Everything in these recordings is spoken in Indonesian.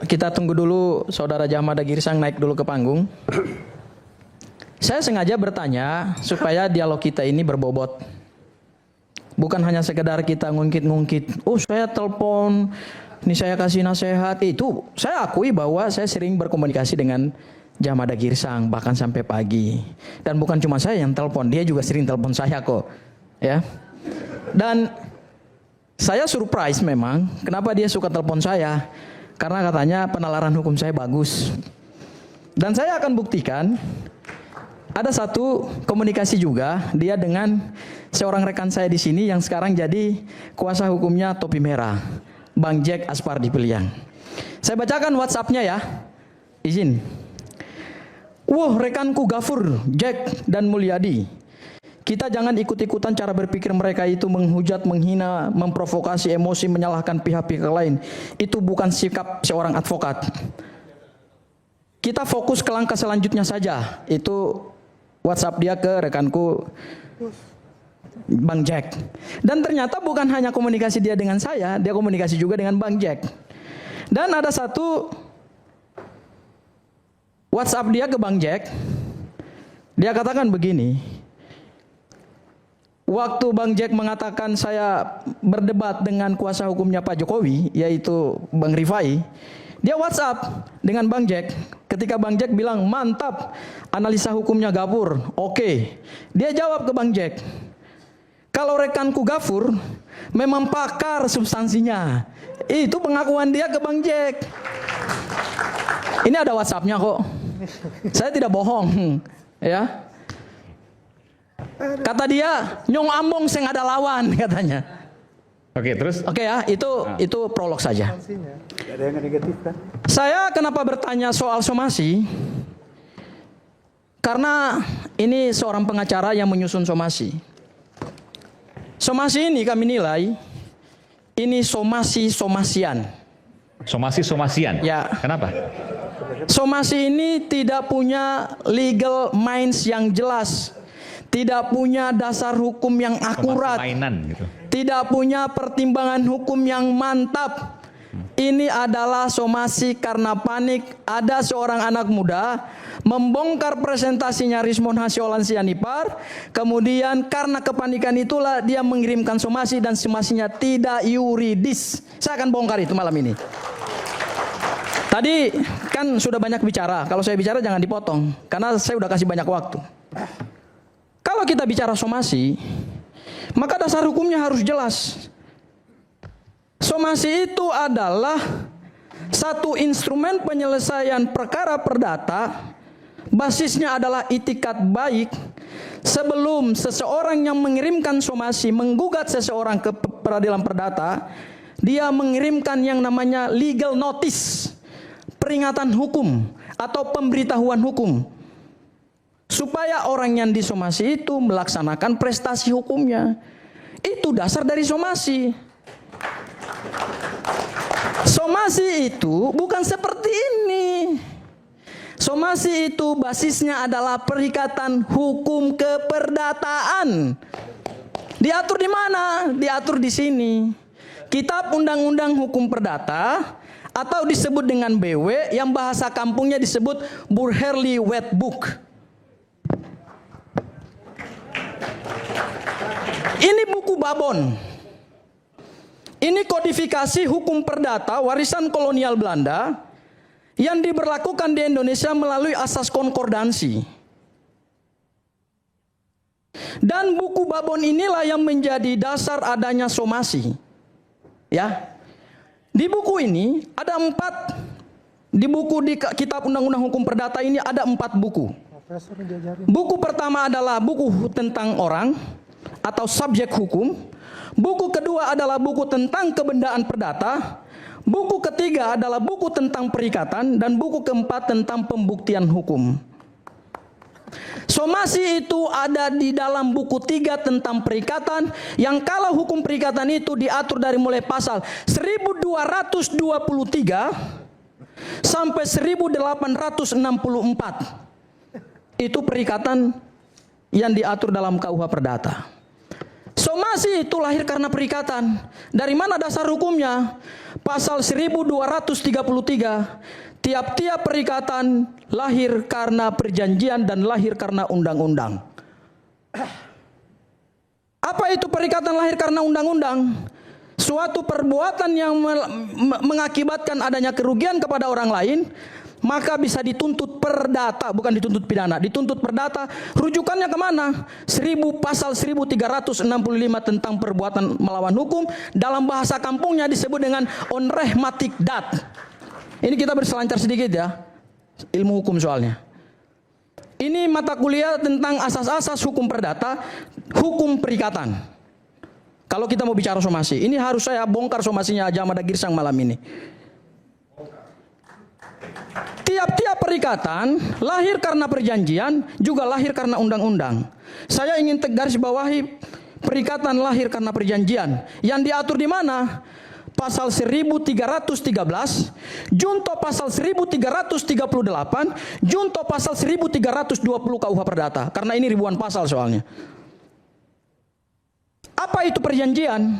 Kita tunggu dulu Saudara Djamada Girsang naik dulu ke panggung. Saya sengaja bertanya supaya dialog kita ini berbobot. Bukan hanya sekedar kita ngungkit-ngungkit. Oh, saya telepon, ini saya kasih nasihat. Itu saya akui bahwa saya sering berkomunikasi dengan Djamada Girsang bahkan sampai pagi. Dan bukan cuma saya yang telepon, dia juga sering telepon saya kok. Ya. Dan saya surprise memang kenapa dia suka telepon saya. Karena katanya penalaran hukum saya bagus. Dan saya akan buktikan ada satu komunikasi juga dia dengan seorang rekan saya di sini yang sekarang jadi kuasa hukumnya Topi Merah, Bang Jack Aspardi Piliang. Saya bacakan WhatsApp-nya ya. Izin. Wah, rekanku Gafur, Jack dan Mulyadi. Kita jangan ikut-ikutan cara berpikir mereka itu menghujat, menghina, memprovokasi emosi, menyalahkan pihak-pihak lain. Itu bukan sikap seorang advokat. Kita fokus ke langkah selanjutnya saja. Itu WhatsApp dia ke rekanku Bang Jack. Dan ternyata bukan hanya komunikasi dia dengan saya, dia komunikasi juga dengan Bang Jack. Dan ada satu WhatsApp dia ke Bang Jack. Dia katakan begini. Waktu Bang Jack mengatakan saya berdebat dengan kuasa hukumnya Pak Jokowi, yaitu Bang Rifai, dia WhatsApp dengan Bang Jack. Ketika Bang Jack bilang, mantap, analisa hukumnya Gafur, oke. Dia jawab ke Bang Jack, kalau rekanku Gafur memang pakar substansinya. Itu pengakuan dia ke Bang Jack. Ini ada WhatsApp-nya kok. Saya tidak bohong, ya. Kata dia, nyong ambong seng ada lawan katanya. Oke, terus? Oke ya, itu prolog saja. Ada yang negatif kan? Saya kenapa bertanya soal somasi? Karena ini seorang pengacara yang menyusun somasi. Somasi ini kami nilai, ini somasi-somasian. Somasi-somasian? Ya. Kenapa? Somasi ini tidak punya legal minds yang jelas. Tidak punya dasar hukum yang akurat, mainan, gitu. Tidak punya pertimbangan hukum yang mantap. Ini adalah somasi karena panik. Ada seorang anak muda membongkar presentasinya Rismon Hasiolan Sianipar. Kemudian karena kepanikan itulah dia mengirimkan somasi dan somasinya tidak yuridis. Saya akan bongkar itu malam ini. Tadi kan sudah banyak bicara. Kalau saya bicara jangan dipotong karena saya udah kasih banyak waktu. Kalau kita bicara somasi, maka dasar hukumnya harus jelas. Somasi itu adalah satu instrumen penyelesaian perkara perdata, basisnya adalah itikat baik. Sebelum seseorang yang mengirimkan somasi menggugat seseorang ke peradilan perdata, dia mengirimkan yang namanya legal notice, peringatan hukum atau pemberitahuan hukum. Supaya orang yang disomasi itu melaksanakan prestasi hukumnya. Itu dasar dari somasi. Somasi itu bukan seperti ini. Somasi itu basisnya adalah perikatan hukum keperdataan. Diatur di mana? Diatur di sini. Kitab Undang-Undang Hukum Perdata atau disebut dengan BW yang bahasa kampungnya disebut Burgerly Wet Book. Ini buku Babon. Ini kodifikasi hukum perdata warisan kolonial Belanda yang diberlakukan di Indonesia melalui asas konkordansi. Dan buku Babon inilah yang menjadi dasar adanya somasi. Ya. Di buku ini ada 4. Di kitab Undang-Undang Hukum Perdata ini ada 4 buku. Buku pertama adalah buku tentang orang atau subjek hukum. Buku kedua adalah buku tentang kebendaan perdata. Buku ketiga adalah buku tentang perikatan. Dan buku keempat tentang pembuktian hukum. Somasi itu ada di dalam buku 3 tentang perikatan, yang kalau hukum perikatan itu diatur dari mulai pasal 1223 sampai 1864. Itu perikatan yang diatur dalam KUH Perdata. Somasi itu lahir karena perikatan. Dari mana dasar hukumnya? Pasal 1233, tiap-tiap perikatan lahir karena perjanjian dan lahir karena undang-undang. Apa itu perikatan lahir karena undang-undang? Suatu perbuatan yang mengakibatkan adanya kerugian kepada orang lain, maka bisa dituntut perdata, bukan dituntut pidana, dituntut perdata. Rujukannya kemana? Pasal 1365 tentang perbuatan melawan hukum, dalam bahasa kampungnya disebut dengan onrehmatic dat. Ini kita berselancar sedikit ya, ilmu hukum soalnya. Ini mata kuliah tentang asas-asas hukum perdata, hukum perikatan. Kalau kita mau bicara somasi, ini harus saya bongkar somasinya Haji Ahmad Girsang malam ini. Tiap-tiap perikatan lahir karena perjanjian, juga lahir karena undang-undang. Saya ingin garis bawahi perikatan lahir karena perjanjian. Yang diatur di mana? Pasal 1313, junto pasal 1338, junto pasal 1320 KUH Perdata. Karena ini ribuan pasal soalnya. Apa itu perjanjian?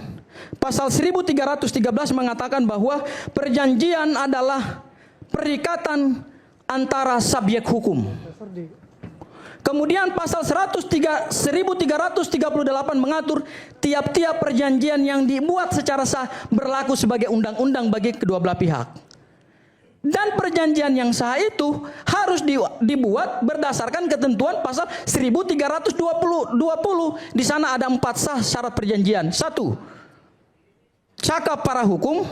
Pasal 1313 mengatakan bahwa perjanjian adalah perikatan antara subjek hukum. Kemudian pasal 1338 mengatur tiap-tiap perjanjian yang dibuat secara sah berlaku sebagai undang-undang bagi kedua belah pihak. Dan perjanjian yang sah itu harus dibuat berdasarkan ketentuan pasal 1320. Di sana ada 4 sah syarat perjanjian. 1. Cakap para hukum,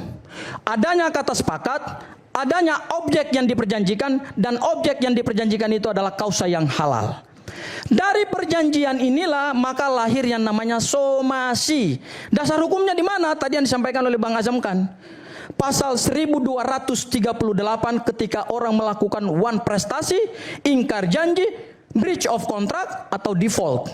adanya kata sepakat, adanya objek yang diperjanjikan, dan objek yang diperjanjikan itu adalah kausa yang halal. Dari perjanjian inilah maka lahir yang namanya somasi. Dasar hukumnya di mana? Tadi yang disampaikan oleh Bang Azam kan. Pasal 1238 ketika orang melakukan one prestasi, ingkar janji, breach of contract atau default.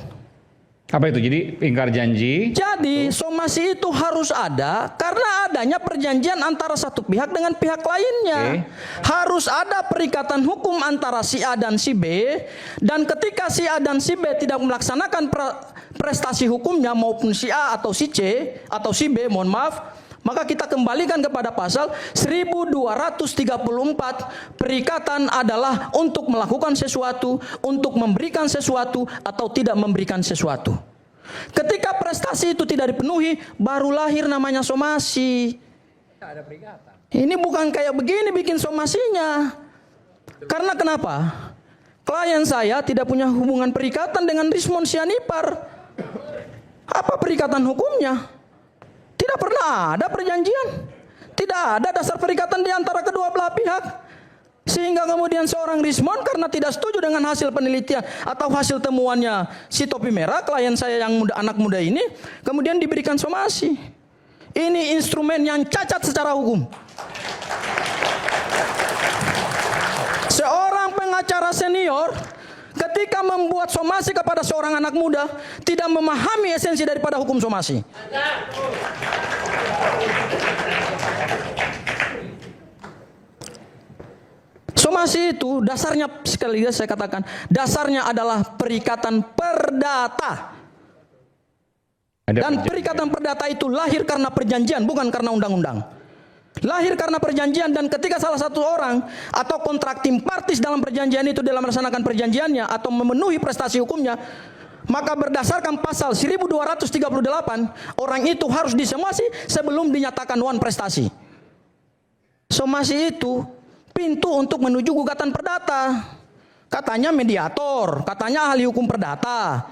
Apa itu? Jadi ingkar janji. Jadi somasi itu harus ada karena adanya perjanjian antara satu pihak dengan pihak lainnya. Harus ada perikatan hukum antara si A dan si B, dan ketika si A dan si B tidak melaksanakan prestasi hukumnya maupun si A atau si C atau si B, mohon maaf, maka kita kembalikan kepada pasal 1234. Perikatan adalah untuk melakukan sesuatu, untuk memberikan sesuatu, atau tidak memberikan sesuatu. Ketika prestasi itu tidak dipenuhi, baru lahir namanya somasi. Ini bukan kayak begini bikin somasinya. Karena kenapa? Klien saya tidak punya hubungan perikatan dengan Rismond Sianipar. Apa perikatan hukumnya? Tidak pernah ada perjanjian. Tidak ada dasar perikatan di antara kedua belah pihak. Sehingga kemudian seorang Rismond karena tidak setuju dengan hasil penelitian atau hasil temuannya si topi merah, klien saya yang anak muda ini, kemudian diberikan somasi. Ini instrumen yang cacat secara hukum. Seorang pengacara senior ketika membuat somasi kepada seorang anak muda tidak memahami esensi daripada hukum somasi. Somasi itu dasarnya, sekali lagi saya katakan, dasarnya adalah perikatan perdata. Dan perikatan perdata itu lahir karena perjanjian, bukan karena undang-undang. Lahir karena perjanjian, dan ketika salah satu orang atau kontrakting parties dalam perjanjian itu dalam melaksanakan perjanjiannya atau memenuhi prestasi hukumnya, maka berdasarkan pasal 1238 orang itu harus disomasi sebelum dinyatakan one prestasi. Somasi itu pintu untuk menuju gugatan perdata. Katanya mediator, katanya ahli hukum perdata.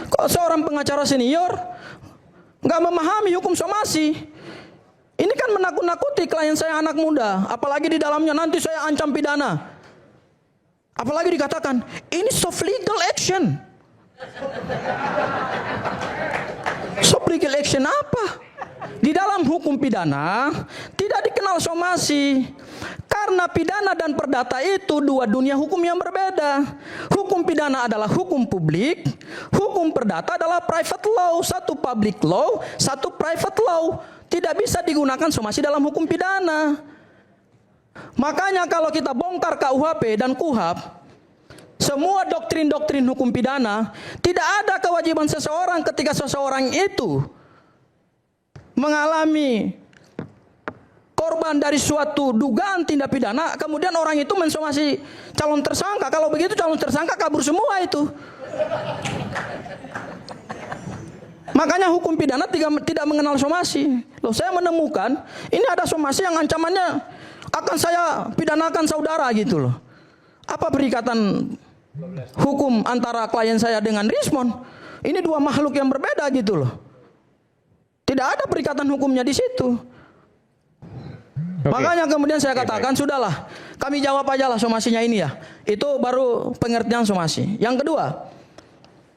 Kok seorang pengacara senior nggak memahami hukum somasi? Ini kan menakut-nakuti klien saya anak muda, apalagi di dalamnya nanti saya ancam pidana. Apalagi dikatakan ini soft legal action. Soft legal action apa? Di dalam hukum pidana tidak dikenal somasi. Karena pidana dan perdata itu dua dunia hukum yang berbeda. Hukum pidana adalah hukum publik, hukum perdata adalah private law. Satu public law, satu private law. Tidak bisa digunakan somasi dalam hukum pidana. Makanya kalau kita bongkar KUHP dan KUHAP, semua doktrin-doktrin hukum pidana, tidak ada kewajiban seseorang ketika seseorang itu mengalami korban dari suatu dugaan tindak pidana, kemudian orang itu mensomasi calon tersangka. Kalau begitu calon tersangka kabur semua itu. Makanya hukum pidana tidak mengenal somasi. Loh, saya menemukan ini ada somasi yang ancamannya akan saya pidanakan saudara gitu loh. Apa perikatan hukum antara klien saya dengan Rismond? Ini dua makhluk yang berbeda gitu loh. Tidak ada perikatan hukumnya di situ. Makanya kemudian saya katakan, sudahlah, kami jawab aja lah somasinya ini ya. Itu baru pengertian somasi. Yang kedua,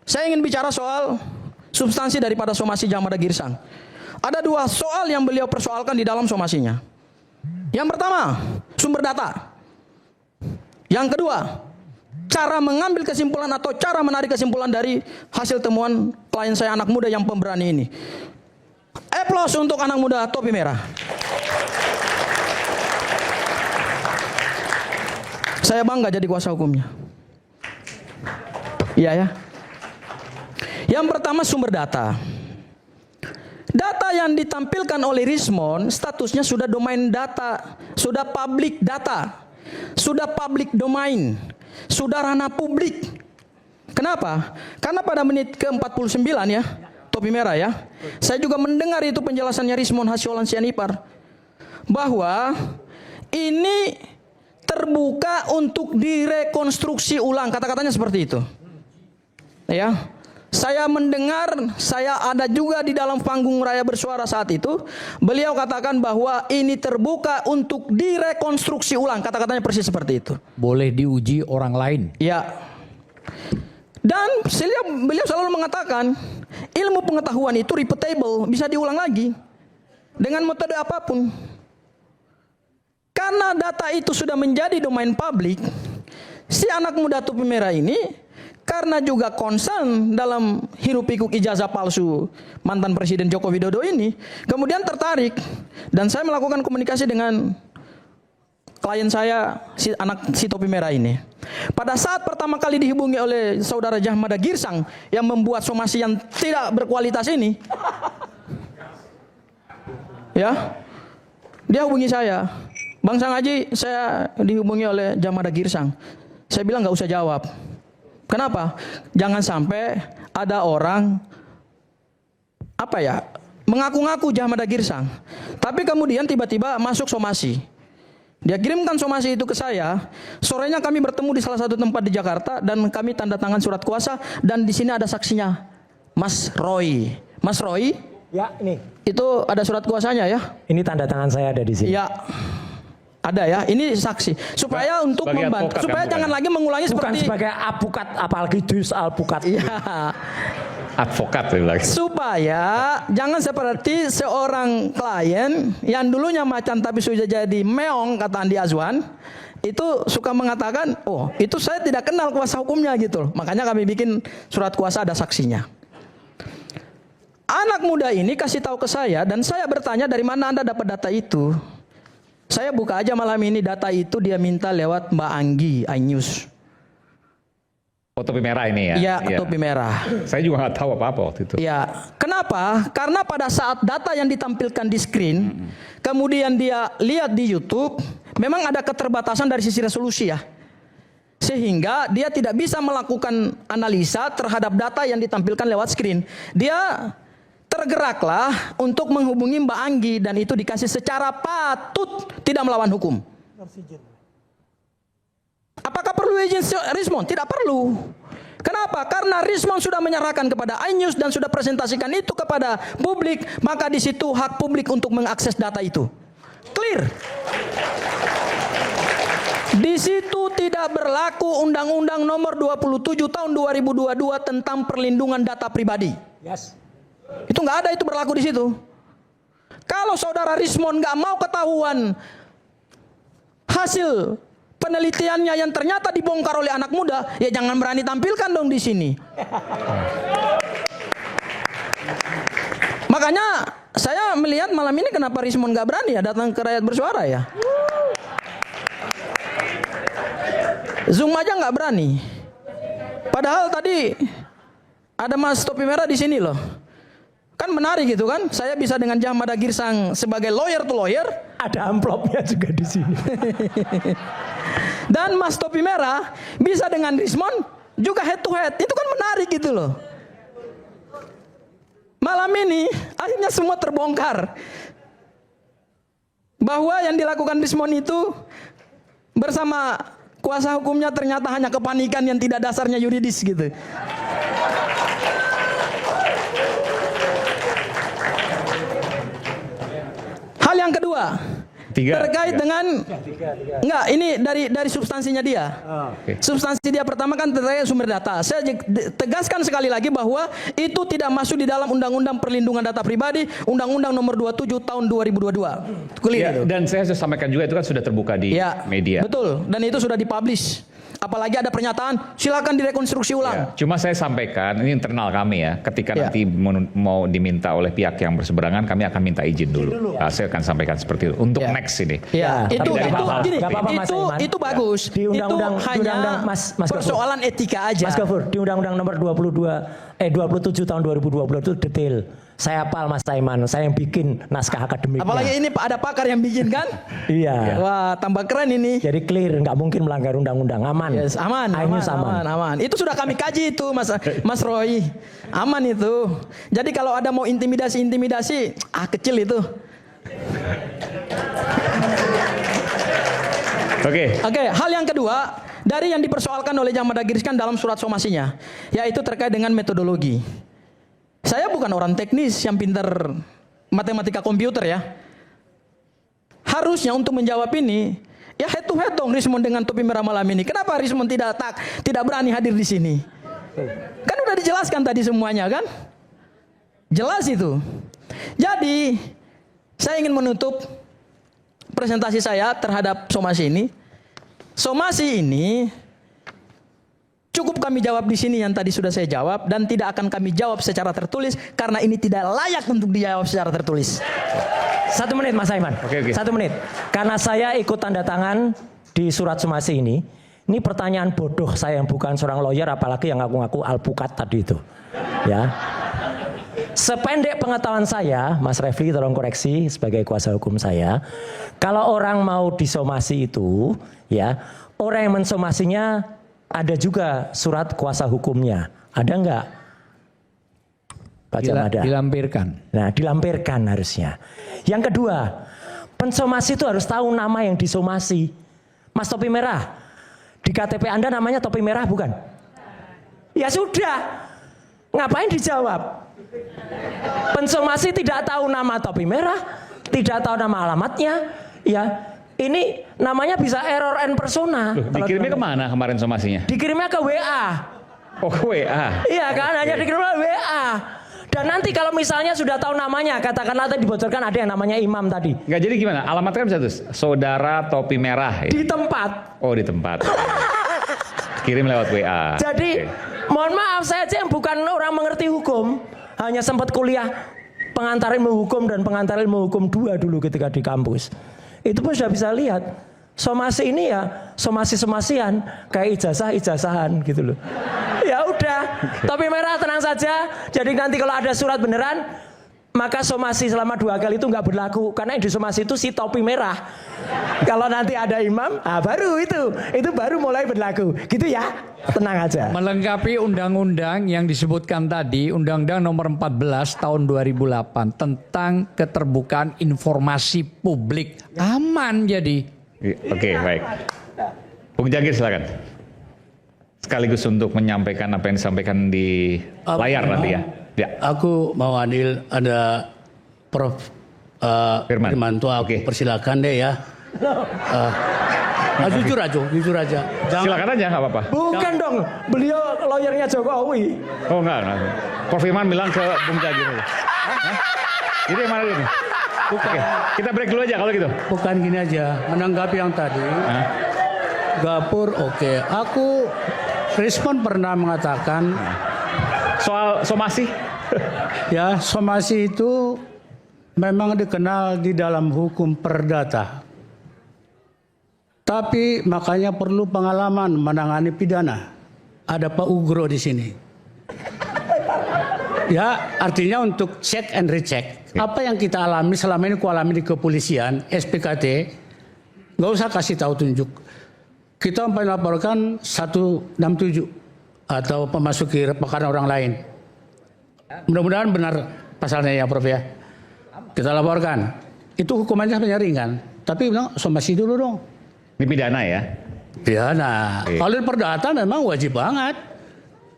saya ingin bicara soal substansi daripada somasi Jamada Girsang. Ada dua soal yang beliau persoalkan di dalam somasinya. Yang pertama, sumber data. Yang kedua, cara mengambil kesimpulan atau cara menarik kesimpulan dari hasil temuan klien saya anak muda yang pemberani ini. Aplaus untuk anak muda topi merah. Saya bangga jadi kuasa hukumnya. Iya ya. Yang pertama sumber data. Data yang ditampilkan oleh Rismond statusnya sudah domain data, sudah public data, sudah public domain, sudah ranah publik. Kenapa? Karena pada menit ke-49 ya, topi merah ya, saya juga mendengar itu penjelasannya Rismond Hasyolan Sianipar, bahwa ini terbuka untuk direkonstruksi ulang, kata-katanya seperti itu. Ya. Saya mendengar, saya ada juga di dalam panggung Raya Bersuara saat itu. Beliau katakan bahwa ini terbuka untuk direkonstruksi ulang. Kata-katanya persis seperti itu. Boleh diuji orang lain. Ya. Dan beliau selalu mengatakan, ilmu pengetahuan itu repeatable, bisa diulang lagi. Dengan metode apapun. Karena data itu sudah menjadi domain publik, si anak muda topi merah ini karena juga concern dalam hiruk pikuk ijazah palsu mantan Presiden Joko Widodo ini, kemudian tertarik, dan saya melakukan komunikasi dengan klien saya, si topi merah ini. Pada saat pertama kali dihubungi oleh saudara Jamada Girsang yang membuat somasi yang tidak berkualitas ini, ya, dia hubungi saya, Bang Sang Haji, saya dihubungi oleh Jamada Girsang. Saya bilang nggak usah jawab. Kenapa? Jangan sampai ada orang mengaku-ngaku Jamada Girsang, tapi kemudian tiba-tiba masuk somasi. Dia kirimkan somasi itu ke saya. Sorenya kami bertemu di salah satu tempat di Jakarta dan kami tanda tangan surat kuasa, dan di sini ada saksinya, Mas Roy. Mas Roy? Ya, ini. Itu ada surat kuasanya ya? Ini tanda tangan saya ada di sini. Ya. Ada ya, ini saksi. Supaya untuk membantu, supaya jangan lagi mengulangi bukan seperti sebagai apukat, apalagi dus alpukat. Iya. Advokat lagi. Supaya jangan seperti seorang klien yang dulunya macan tapi sudah jadi meong, kata Andi Azwan, itu suka mengatakan, oh itu saya tidak kenal kuasa hukumnya gitu. Makanya kami bikin surat kuasa ada saksinya. Anak muda ini kasih tahu ke saya dan saya bertanya, dari mana Anda dapat data itu? Saya buka aja malam ini, data itu dia minta lewat Mbak Anggi, iNews. Oh, topi merah ini ya? Iya, topi merah. Saya juga nggak tahu apa-apa waktu itu. Ya, kenapa? Karena pada saat data yang ditampilkan di screen, kemudian dia lihat di YouTube, memang ada keterbatasan dari sisi resolusi ya. Sehingga dia tidak bisa melakukan analisa terhadap data yang ditampilkan lewat screen. Dia tergeraklah untuk menghubungi Mbak Anggi dan itu dikasih secara patut, tidak melawan hukum. Apakah perlu izin Rismond? Tidak perlu. Kenapa? Karena Rismond sudah menyerahkan kepada iNews dan sudah presentasikan itu kepada publik, maka di situ hak publik untuk mengakses data itu. Clear. Di situ tidak berlaku Undang-Undang Nomor 27 Tahun 2022 tentang perlindungan data pribadi. Yes. Itu nggak ada, itu berlaku di situ. Kalau saudara Rismond nggak mau ketahuan hasil penelitiannya yang ternyata dibongkar oleh anak muda, ya jangan berani tampilkan dong di sini. Makanya saya melihat malam ini kenapa Rismond nggak berani ya datang ke Rakyat Bersuara ya. Zoom aja nggak berani. Padahal tadi ada Mas Topi Merah di sini loh. Kan menarik gitu kan? Saya bisa dengan Jamada Girsang sebagai lawyer to lawyer. Ada amplopnya juga di sini. Dan Mas Topi Merah bisa dengan Rismon juga head to head. Itu kan menarik gitu loh. Malam ini akhirnya semua terbongkar. Bahwa yang dilakukan Rismon itu bersama kuasa hukumnya ternyata hanya kepanikan yang tidak dasarnya yuridis gitu. Hal yang kedua, terkait dengan enggak, ini dari substansinya dia. Substansi dia pertama kan terkait sumber data. Saya tegaskan sekali lagi bahwa itu tidak masuk di dalam Undang-Undang Perlindungan Data Pribadi, Undang-Undang Nomor 27 Tahun 2022. Ya, dan saya sudah sampaikan juga itu kan sudah terbuka di media. Betul, dan itu sudah dipublish. Apalagi ada pernyataan, silakan direkonstruksi ulang. Ya, cuma saya sampaikan, ini internal kami ya, ketika nanti mau diminta oleh pihak yang berseberangan, kami akan minta izin dulu. Nah, saya akan sampaikan seperti itu untuk next ini. Ya, itu bagus. Di undang-undang Mas persoalan etika aja. Mas Gafur, di Undang-Undang Nomor 27 Tahun 2020 itu detail. Saya hafal Mas Saiman, saya yang bikin naskah akademiknya. Apalagi ini ada pakar yang bikin kan? Iya. Wah, tambah keren ini. Jadi clear, nggak mungkin melanggar undang-undang, aman. Yes, aman. Itu sudah kami kaji itu, Mas Roy. Aman itu. Jadi kalau ada mau intimidasi, kecil itu. Oke, hal yang kedua dari yang dipersoalkan oleh Jamada Girsang dalam surat somasinya, yaitu terkait dengan metodologi. Saya bukan orang teknis yang pintar matematika komputer ya. Harusnya untuk menjawab ini, ya head to head dong Rismon dengan Topi Merah malam ini. Kenapa Rismon tidak berani hadir di sini? Kan udah dijelaskan tadi semuanya kan? Jelas itu. Jadi saya ingin menutup presentasi saya terhadap somasi ini. Somasi ini cukup kami jawab di sini yang tadi sudah saya jawab, dan tidak akan kami jawab secara tertulis karena ini tidak layak untuk dijawab secara tertulis. 1 menit Mas Saiman. 1 menit. Karena saya ikut tanda tangan di surat somasi ini. Ini pertanyaan bodoh saya yang bukan seorang lawyer, apalagi yang ngaku-ngaku alpukat tadi itu. Ya. Sependek pengetahuan saya, Mas Refli tolong koreksi sebagai kuasa hukum saya. Kalau orang mau disomasi itu, ya, orang yang mensomasinya ada juga surat kuasa hukumnya. Ada enggak? Pak Jamada. Dilampirkan. Nah, dilampirkan harusnya. Yang kedua, pensomasi itu harus tahu nama yang disomasi. Mas Topi Merah, di KTP Anda namanya Topi Merah bukan? Ya sudah, ngapain dijawab? Pensomasi tidak tahu nama Topi Merah, tidak tahu nama alamatnya, ya. Ini namanya bisa error en persona. Dikirimnya kemana kemarin somasinya? Dikirimnya ke WA. Oh, ke WA? Iya kan, hanya dikirimnya WA. Dan nanti kalau misalnya sudah tahu namanya, katakanlah tadi dibocorkan ada yang namanya Imam tadi. Nggak, jadi gimana? Alamatnya kan bisa tuh, Saudara Topi Merah. Ya? Di tempat. Oh, di tempat. Kirim lewat WA. Jadi, mohon maaf, saya aja yang bukan orang mengerti hukum. Hanya sempat kuliah pengantar ilmu hukum dan pengantar ilmu hukum 2 dulu ketika di kampus. Itu pun sudah bisa lihat. Somasi ini ya somasi-somasian, kayak ijazah-ijazahan gitu loh. Ya udah, Topi Merah tenang saja. Jadi nanti kalau ada surat beneran, maka somasi selama 2 kali itu nggak berlaku, karena yang disomasi itu si Topi Merah. Kalau nanti ada imam, baru itu baru mulai berlaku. Gitu ya, tenang aja. Melengkapi undang-undang yang disebutkan tadi, Undang-Undang Nomor 14 Tahun 2008 tentang keterbukaan informasi publik. Aman jadi. Oke, baik. Bung Jagir silakan. Sekaligus untuk menyampaikan apa yang disampaikan di layar nanti ya. Ya. Aku mau adil, ada Prof. Firmanto, aku persilakan deh ya. Jujur aja. Silakan aja, nggak apa-apa. Bukan dong, beliau lawyernya Jokowi. Oh enggak. Prof. Firman bilang ke Bung Jagir. Ini yang mana ini? Oke, kita break dulu aja kalau gitu. Bukan gini aja, menanggapi yang tadi. Gapur, oke. Aku respon pernah mengatakan soal somasi. ya, somasi itu memang dikenal di dalam hukum perdata. Tapi makanya perlu pengalaman menangani pidana. ada Pak Ugro di sini. Ya, artinya untuk check and recheck. Apa yang kita alami selama ini, ku alami di kepolisian, SPKT, nggak usah kasih tahu tunjuk. Kita sampai laporkan 167 atau memasuki perkara orang lain. Mudah-mudahan benar pasalnya ya, Prof ya. Kita laporkan. Itu hukumannya sebenarnya ringan. Tapi bilang somasi dulu dong. Ini pidana ya? Pidana. Kalau di perdata memang wajib banget.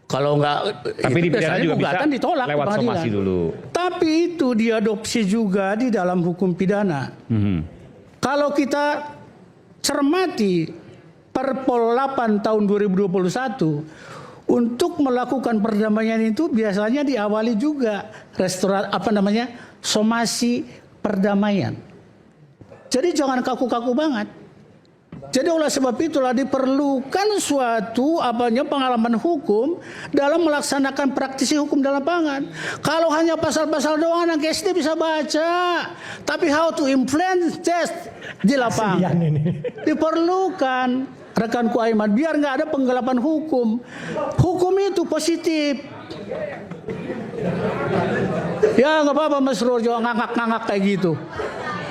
Kalau enggak, tapi di pidana juga bisa ditolak lewat somasi dulu. Tapi itu diadopsi juga di dalam hukum pidana. Kalau kita cermati Perpol 8 tahun 2021 untuk melakukan perdamaian itu biasanya diawali juga somasi perdamaian. Jadi jangan kaku-kaku banget. Jadi oleh sebab itulah diperlukan suatu pengalaman hukum dalam melaksanakan praktisi hukum di lapangan. Kalau hanya pasal-pasal doang anak SD bisa baca, tapi how to influence test di lapangan diperlukan, rekanku Aiman, biar nggak ada penggelapan hukum. Hukum itu positif. Ya nggak apa-apa Mas Rojo ngangak-ngangak kayak gitu.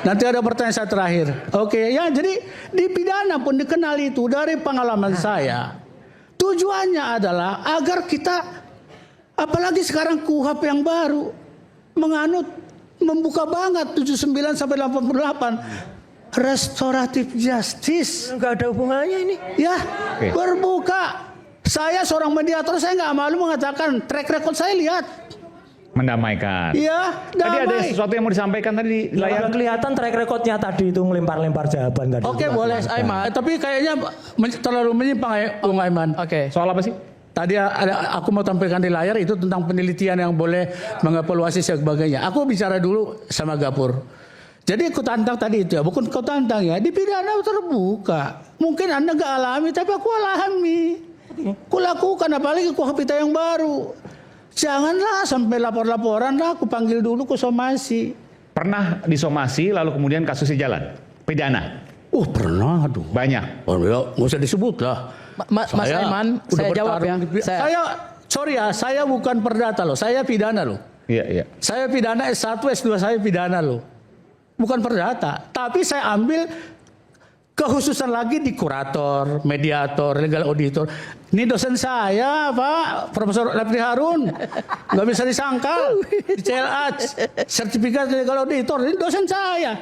Nanti ada pertanyaan saya terakhir. Oke, ya jadi di pidana pun dikenal itu dari pengalaman saya. Tujuannya adalah agar kita, apalagi sekarang KUHP yang baru, membuka banget 79 sampai 88 restoratif justice. Enggak ada hubungannya ini. Ya, berbuka. Saya seorang mediator, saya nggak malu mengatakan track record saya lihat. Mendamaikan. Iya, tadi damai. ada sesuatu yang mau disampaikan tadi di layar. Kelihatan track recordnya tadi itu ngelempar-lempar jawaban tadi. Oke, boleh Aiman. Tapi kayaknya terlalu menyimpang ya, Bung Aiman. Oke. Soal apa sih? Tadi aku mau tampilkan di layar itu tentang penelitian yang boleh mengevaluasi sebagainya. Aku bicara dulu sama Gapur. Jadi aku tantang tadi itu ya, bukan kau tantang ya. Di pidana terbuka. Mungkin Anda nggak alami, tapi aku alami. Aku lakukan, apalagi KUHP yang baru. Janganlah sampai lapor-laporan lah, aku panggil dulu ke somasi. Pernah disomasi lalu kemudian kasusnya jalan? Pidana? Pernah tuh. Banyak? Oh ya, nggak usah disebut lah. Mas Aiman, saya jawab ya. Saya bukan perdata loh, saya pidana loh. Iya, iya. Saya pidana S1, S2 saya pidana loh. Bukan perdata, tapi saya ambil kekhususan lagi di kurator, mediator, legal auditor. Ini dosen saya, Pak, Profesor Lefty Harun. Nggak bisa disangkal. Di CLA, sertifikat legal auditor. Ini dosen saya.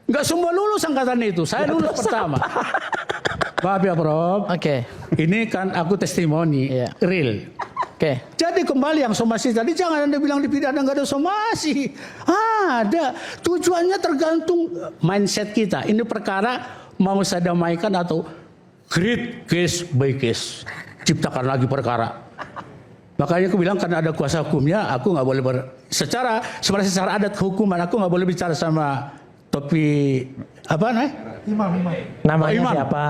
Nggak semua lulus angkatan itu. Saya lulus pertama. Maaf ya, Prof. Oke. Ini kan aku testimoni, real. Oke. Jadi kembali yang somasi tadi, jangan Anda bilang di pidana nggak ada somasi. Ada. Tujuannya tergantung mindset kita. Ini perkara mau saya damaikan atau create case by case, ciptakan lagi perkara. Makanya aku bilang karena ada kuasa hukumnya, aku nggak boleh secara adat kehukuman aku nggak boleh bicara sama topi Namanya Imam. siapa?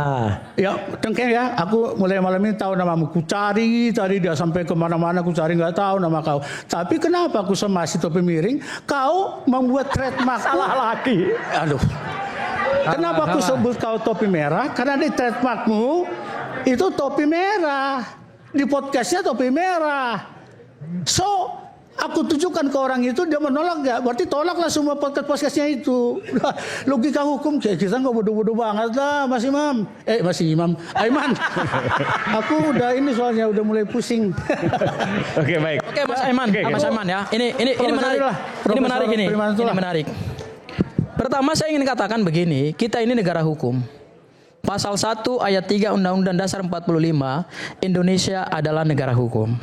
Ya, tengkeng ya. Aku mulai malam ini tahu namamu. Ku cari tadi dia sampai kemana-mana. Ku cari nggak tahu nama kau. Tapi kenapa aku somasi topi miring? Kau membuat trademark. Salah lagi. Aduh. Kenapa aku sebut kau topi merah? Karena di trademarkmu itu topi merah. Di podcastnya topi merah. So, aku tunjukkan ke orang itu, dia menolak nggak? Berarti tolaklah semua podcastnya itu. Logika hukum kayak kita nggak bodoh-bodoh banget lah, Mas Imam. Aiman. Aku udah ini soalnya udah mulai pusing. Oke, baik. Oke, Mas Aiman, Mas Aiman ya. Ini menarik. Ini menarik. Pertama saya ingin katakan begini, kita ini negara hukum. Pasal 1 ayat 3 Undang-Undang Dasar 45, Indonesia adalah negara hukum.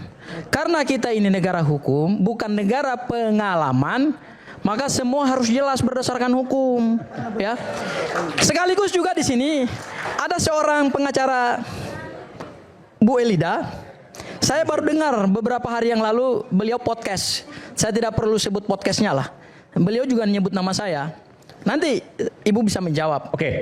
Karena kita ini negara hukum, bukan negara pengalaman, maka semua harus jelas berdasarkan hukum, ya. Sekaligus juga di sini ada seorang pengacara, Bu Elida. Saya baru dengar beberapa hari yang lalu beliau podcast. Saya tidak perlu sebut podcastnya lah. Beliau juga menyebut nama saya. Nanti Ibu bisa menjawab. Oke.